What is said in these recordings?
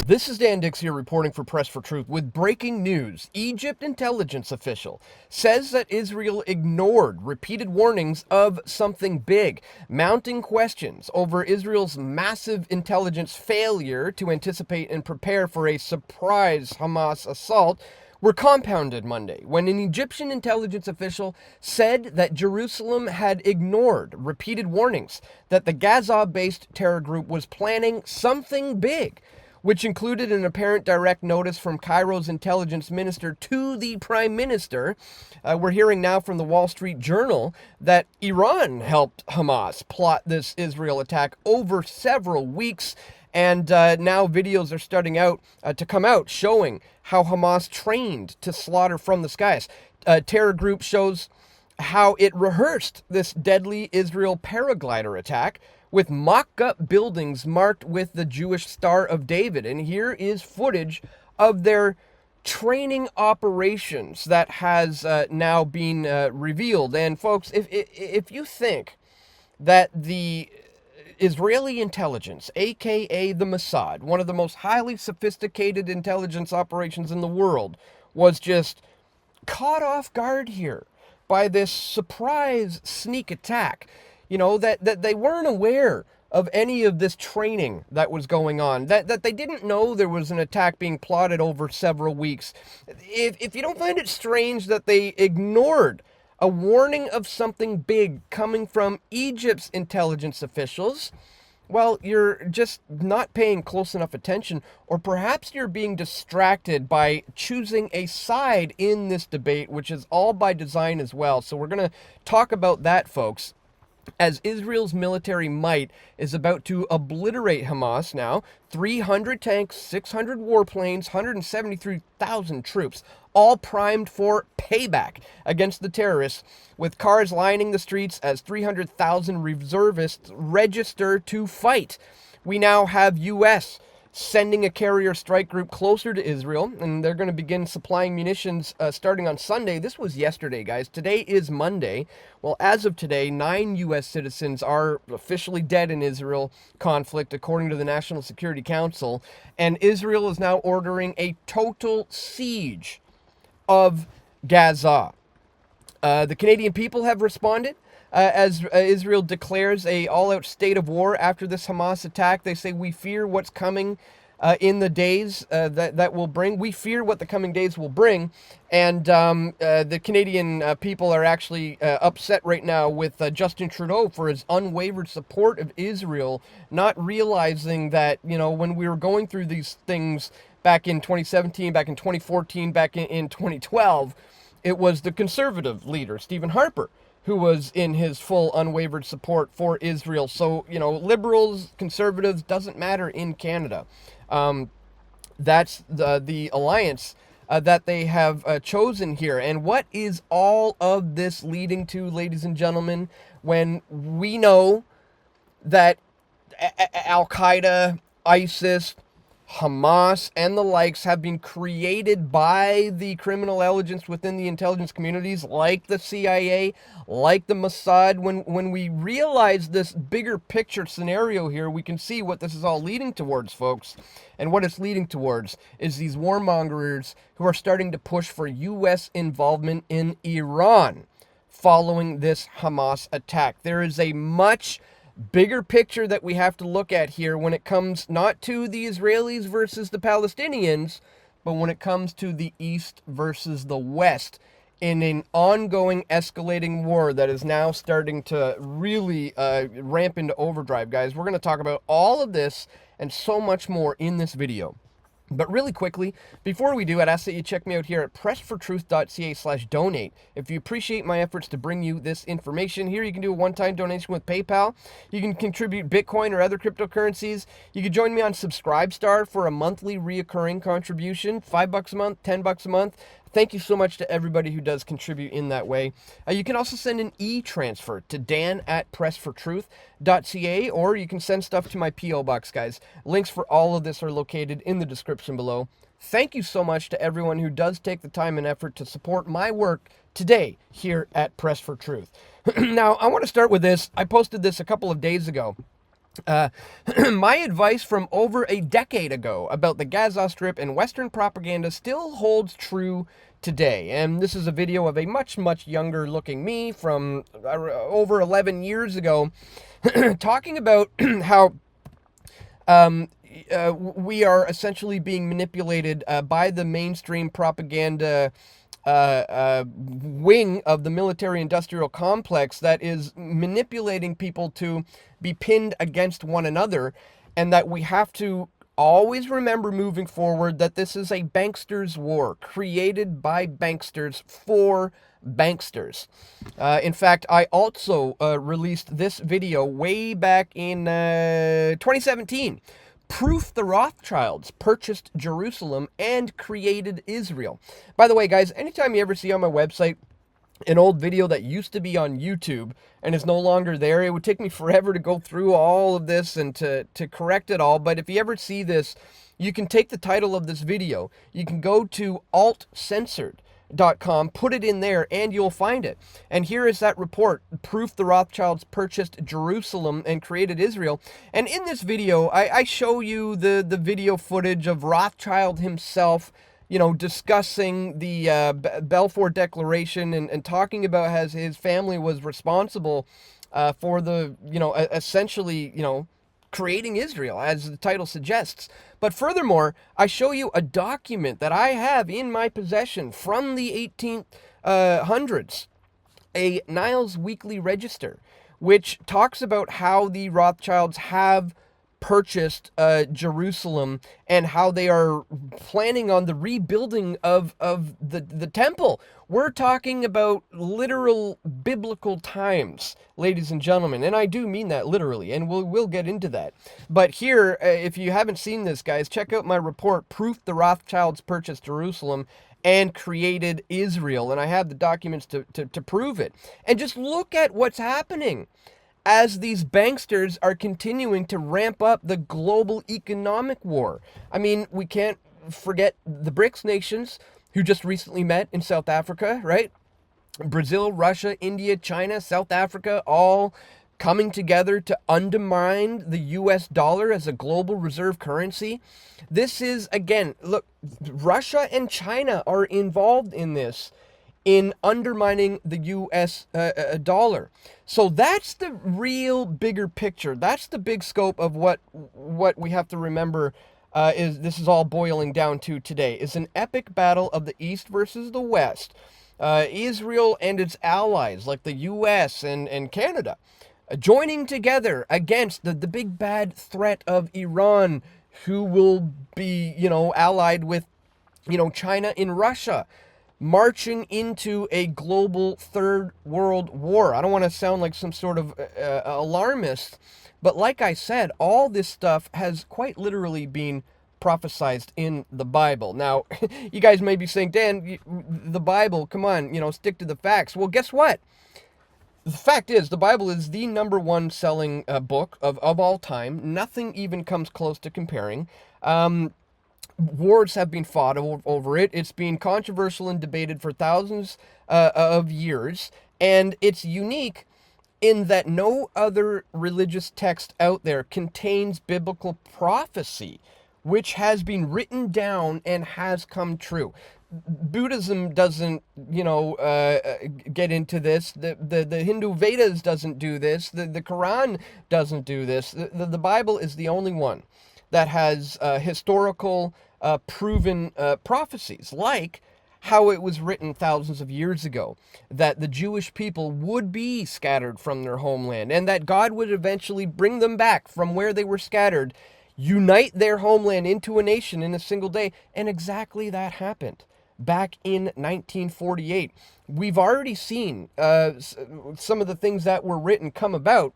This is Dan Dicks here reporting for Press for Truth with breaking news. Egypt intelligence official says that Israel ignored repeated warnings of something big. Mounting questions over Israel's massive intelligence failure to anticipate and prepare for a surprise Hamas assault were compounded Monday when an Egyptian intelligence official said that Jerusalem had ignored repeated warnings that the Gaza-based terror group was planning something big, which included an apparent direct notice from Cairo's intelligence minister to the prime minister. We're hearing now from the Wall Street Journal that Iran helped Hamas plot this Israel attack over several weeks. And now videos are starting to come out showing how Hamas trained to slaughter from the skies. Terror group shows how it rehearsed this deadly Israel paraglider attack with mock-up buildings marked with the Jewish Star of David. And here is footage of their training operations that has now been revealed. And folks, if you think that the Israeli intelligence, aka the Mossad, one of the most highly sophisticated intelligence operations in the world, was just caught off guard here by this surprise sneak attack, that they weren't aware of any of this training that was going on, that they didn't know there was an attack being plotted over several weeks. If you don't find it strange that they ignored a warning of something big coming from Egypt's intelligence officials, well, you're just not paying close enough attention, or perhaps you're being distracted by choosing a side in this debate, which is all by design as well. So we're going to talk about that, folks, as Israel's military might is about to obliterate Hamas now. 300 tanks, 600 warplanes, 173,000 troops, all primed for payback against the terrorists, with cars lining the streets as 300,000 reservists register to fight. We now have U.S. sending a carrier strike group closer to Israel, and they're going to begin supplying munitions starting on Sunday. This was yesterday, guys. Today is Monday. Well, as of today, 9 U.S. citizens are officially dead in Israel conflict, according to the National Security Council, and Israel is now ordering a total siege of Gaza. The Canadian people have responded as Israel declares a all-out state of war after this Hamas attack. They say, we fear what's coming in the days that will bring. We fear what the coming days will bring. And the Canadian people are actually upset right now with Justin Trudeau for his unwavered support of Israel, not realizing that, when we were going through these things back in 2017, back in 2014, back in 2012, it was the conservative leader, Stephen Harper, who was in his full unwavered support for Israel. So, liberals, conservatives, doesn't matter in Canada. That's the alliance that they have chosen here. And what is all of this leading to, ladies and gentlemen, when we know that Al-Qaeda, ISIS, Hamas, and the likes have been created by the criminal intelligence within the intelligence communities, like the CIA, like the Mossad? When we realize this bigger picture scenario here, we can see what this is all leading towards, folks. And what it's leading towards is these warmongers who are starting to push for U.S. involvement in Iran following this Hamas attack. There is a much bigger picture that we have to look at here when it comes not to the Israelis versus the Palestinians, but when it comes to the East versus the West in an ongoing escalating war that is now starting to really ramp into overdrive, guys. We're going to talk about all of this and so much more in this video. But really quickly, before we do, I'd ask that you check me out here at pressfortruth.ca/donate. If you appreciate my efforts to bring you this information, here you can do a one-time donation with PayPal. You can contribute Bitcoin or other cryptocurrencies. You can join me on Subscribestar for a monthly reoccurring contribution, $5 a month, $10 a month. Thank you so much to everybody who does contribute in that way. You can also send an e-transfer to dan@pressfortruth.ca, or you can send stuff to my P.O. box, guys. Links for all of this are located in the description below. Thank you so much to everyone who does take the time and effort to support my work today here at Press for Truth. Now, I want to start with this. I posted this a couple of days ago. My advice from over a decade ago about the Gaza Strip and Western propaganda still holds true today. And this is a video of a much, much younger looking me from over 11 years ago talking about how we are essentially being manipulated by the mainstream propaganda wing of the military-industrial complex that is manipulating people to be pinned against one another, and that we have to always remember moving forward that this is a banksters war created by banksters for banksters. In fact, I also released this video way back in 2017. Proof the Rothschilds purchased Jerusalem and created Israel. By the way, guys, anytime you ever see on my website an old video that used to be on YouTube and is no longer there, it would take me forever to go through all of this and to correct it all. But if you ever see this, you can take the title of this video, you can go to altcensored.com, put it in there, and you'll find it. And here is that report, Proof the Rothschilds purchased Jerusalem and created Israel. And in this video, I show you the video footage of Rothschild himself, you know, discussing the Balfour Declaration and talking about how his family was responsible for the, you know, essentially, you know, creating Israel, as the title suggests. But furthermore, I show you a document that I have in my possession from the 1800s, a Niles Weekly Register, which talks about how the Rothschilds have purchased Jerusalem and how they are planning on the rebuilding of the temple. We're talking about literal biblical times, ladies and gentlemen, and I do mean that literally, and we'll get into that. But here, if you haven't seen this, guys, check out my report, Proof the Rothschilds Purchased Jerusalem and Created Israel, and I have the documents to prove it. And just look at what's happening as these banksters are continuing to ramp up the global economic war. I mean, we can't forget the BRICS nations who just recently met in South Africa, right? Brazil, Russia, India, China, South Africa, all coming together to undermine the US dollar as a global reserve currency. This is, again, look, Russia and China are involved in this, in undermining the US dollar. So that's the real bigger picture. That's the big scope of what we have to remember this is all boiling down to today, is an epic battle of the East versus the West. Israel and its allies like the US and Canada joining together against the big bad threat of Iran, who will be, you know, allied with, you know, China and Russia, marching into a global third world war. I don't want to sound like some sort of alarmist, but like I said, all this stuff has quite literally been prophesized in the Bible. Now, you guys may be saying, Dan, the Bible, come on, you know, stick to the facts. Well, guess what? The fact is, the Bible is the #1 selling book of all time. Nothing even comes close to comparing. Wars have been fought over it. It's been controversial and debated for thousands of years. And it's unique in that no other religious text out there contains biblical prophecy, which has been written down and has come true. Buddhism doesn't, you know, get into this. The Hindu Vedas doesn't do this. The Quran doesn't do this. The Bible is the only one that has historical proven prophecies, like how it was written thousands of years ago, that the Jewish people would be scattered from their homeland and that God would eventually bring them back from where they were scattered, unite their homeland into a nation in a single day. And exactly that happened back in 1948. We've already seen some of the things that were written come about,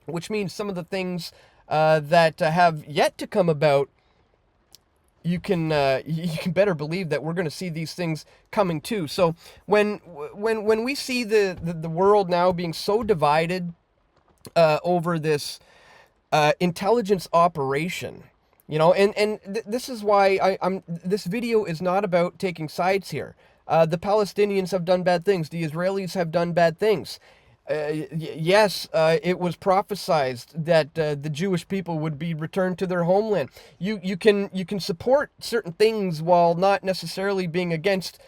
which means some of the things that have yet to come about, you can better believe that we're going to see these things coming too. So when we see the world now being so divided over this intelligence operation, you know, and this is why this video is not about taking sides here. The Palestinians have done bad things. The Israelis have done bad things. Yes, it was prophesied that the Jewish people would be returned to their homeland. You can support certain things while not necessarily being against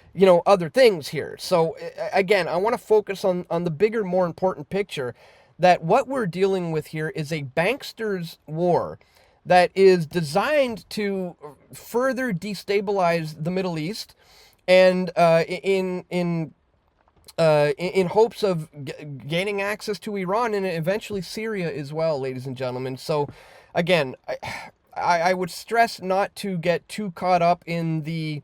other things here. So again, I want to focus on the bigger, more important picture, that what we're dealing with here is a banksters war that is designed to further destabilize the Middle East, and in hopes of gaining access to Iran and eventually Syria as well, ladies and gentlemen. So, again, I would stress not to get too caught up in the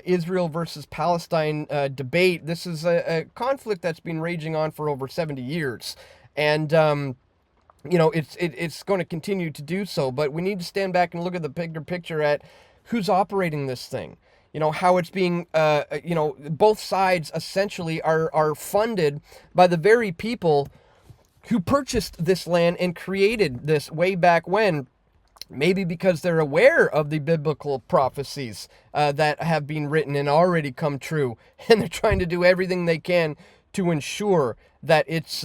Israel versus Palestine debate. This is a conflict that's been raging on for over 70 years. And, it's going to continue to do so. But we need to stand back and look at the bigger picture at who's operating this thing. How it's being, both sides essentially are funded by the very people who purchased this land and created this way back when, maybe because they're aware of the biblical prophecies that have been written and already come true, and they're trying to do everything they can to ensure that its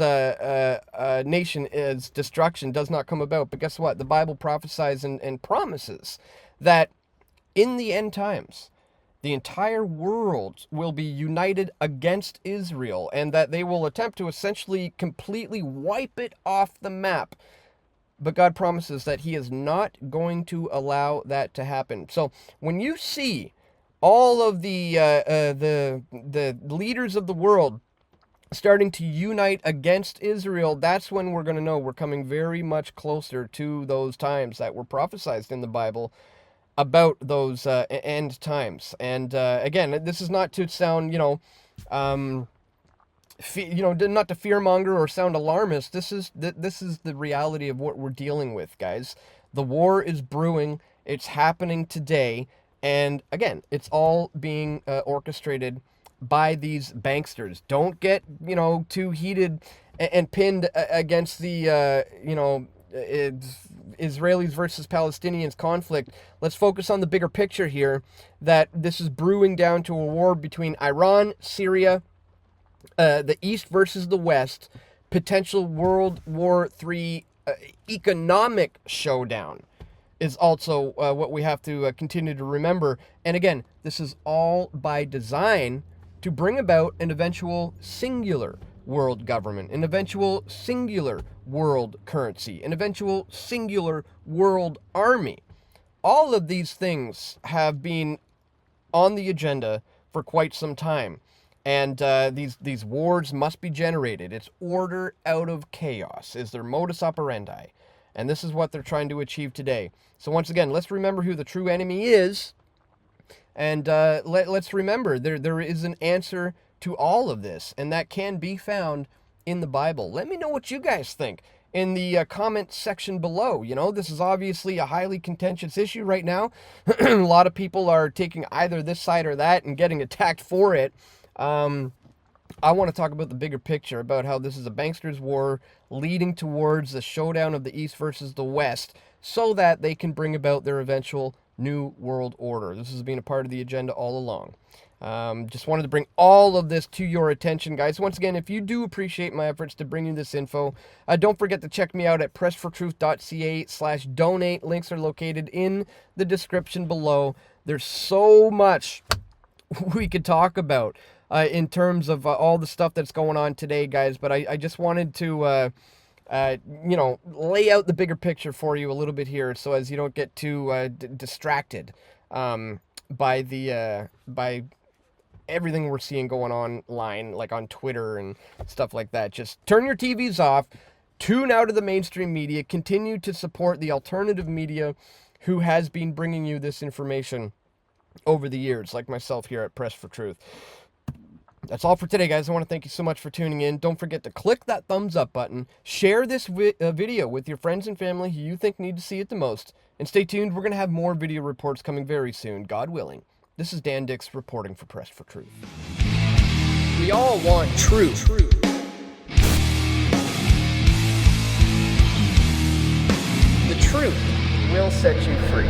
nation's destruction does not come about. But guess what? The Bible prophesies and promises that in the end times, the entire world will be united against Israel, and that they will attempt to essentially completely wipe it off the map. But God promises that he is not going to allow that to happen. So when you see all of the leaders of the world starting to unite against Israel, that's when we're going to know we're coming very much closer to those times that were prophesied in the Bible about those end times. And again, this is not to sound, not to fearmonger or sound alarmist. This is the reality of what we're dealing with, guys. The war is brewing. It's happening today, and again, it's all being orchestrated by these banksters. Don't get too heated and pinned against the Israelis versus Palestinians conflict. Let's focus on the bigger picture here, that this is brewing down to a war between Iran, Syria, the East versus the West, potential World War III economic showdown is also what we have to continue to remember. And again, this is all by design to bring about an eventual singular world government, an eventual singular world currency, an eventual singular world army. All of these things have been on the agenda for quite some time, and these wars must be generated. It's order out of chaos is their modus operandi, and this is what they're trying to achieve today. So once again, let's remember who the true enemy is, and let's remember there is an answer to all of this, and that can be found in the Bible. Let me know what you guys think in the comment section below. This is obviously a highly contentious issue right now. A lot of people are taking either this side or that and getting attacked for it. I want to talk about the bigger picture, about how this is a banksters war leading towards the showdown of the East versus the West, so that they can bring about their eventual new world order. This has been a part of the agenda all along. Just wanted to bring all of this to your attention, guys. Once again, if you do appreciate my efforts to bring you this info, don't forget to check me out at pressfortruth.ca/donate. Links are located in the description below. There's so much we could talk about in terms of all the stuff that's going on today, guys. But I just wanted to, lay out the bigger picture for you a little bit here, so as you don't get too distracted by everything we're seeing going online, like on Twitter and stuff like that. Just turn your TVs off, tune out of the mainstream media, continue to support the alternative media who has been bringing you this information over the years, like myself here at Press for Truth. That's all for today, guys. I want to thank you so much for tuning in. Don't forget to click that thumbs up button, share this video with your friends and family who you think need to see it the most, and stay tuned. We're going to have more video reports coming very soon, God willing. This is Dan Dicks reporting for Press for Truth. We all want truth. The truth will set you free.